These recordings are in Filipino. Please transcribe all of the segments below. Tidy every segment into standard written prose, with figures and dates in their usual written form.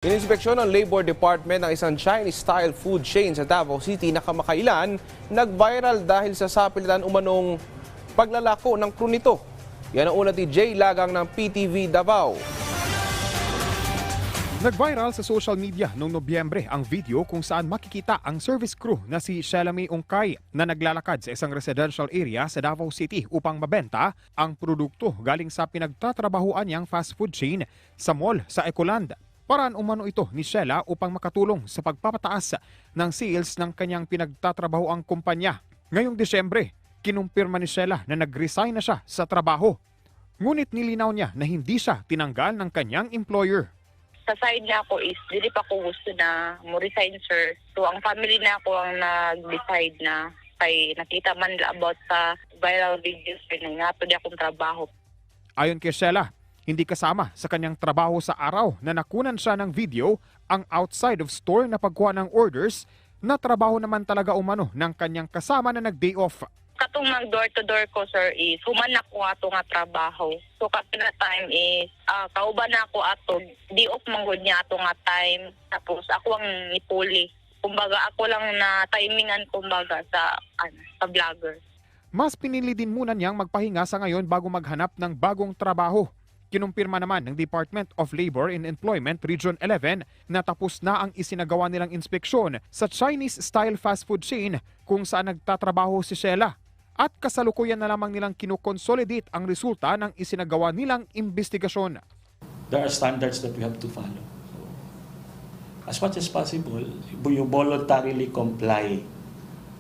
Ininspeksyon ng Labor Department ng isang Chinese-style food chain sa Davao City na kamakailan nag-viral dahil sa sapilitan umanong paglalako ng crew nito. Yan ang ulat ni Jay Lagang ng PTV Davao. Nag-viral sa social media noong Nobyembre ang video kung saan makikita ang service crew na si Sheila May Ongkay na naglalakad sa isang residential area sa Davao City upang mabenta ang produkto galing sa pinagtatrabahuan niyang fast food chain sa mall sa Ecoland. Paraan umano ito ni Sheila upang makatulong sa pagpapataas ng sales ng kanyang pinagtatrabahoang kumpanya. Ngayong Desyembre, kinumpirma ni Sheila na nag-resign na siya sa trabaho. Ngunit nilinaw niya na hindi siya tinanggal ng kanyang employer. Sa side na ako is, dili pa ko gusto na mo-resign, sir. So, ang family na ako ang nag-decide na kay nakita man about sa viral videos na nga di akong trabaho. Ayon kay Sheila, hindi kasama sa kanyang trabaho sa araw na nakunan siya ng video ang outside of store na pagkuha ng orders na trabaho naman talaga umano ng kanyang kasama na nag-day off. Katong mag-door-to-door ko, sir, is human ako ato nga trabaho. So, kasi na time is, kauban na ako ato, di off manggod niya ato nga time. Tapos, ako ang ipuli. Kumbaga, ako lang na timingan, kumbaga, sa vlogger. Mas pinili din muna niyang magpahinga sa ngayon bago maghanap ng bagong trabaho. Kinumpirma naman ng Department of Labor and Employment Region 11 na tapos na ang isinagawa nilang inspeksyon sa Chinese-style fast food chain kung saan nagtatrabaho si Sheila. At kasalukuyan na lamang nilang kinukonsolidate ang resulta ng isinagawa nilang investigasyon. There are standards that we have to follow. As much as possible, you voluntarily comply.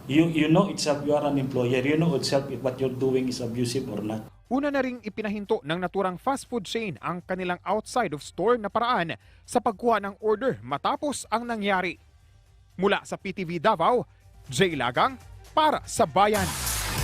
You know itself, you are an employer. You know itself if what you're doing is abusive or not. Una na ring ipinahinto ng naturang fast food chain ang kanilang outside of store na paraan sa pagkuha ng order matapos ang nangyari. Mula sa PTV Davao, Jay Lagang para sa Bayan.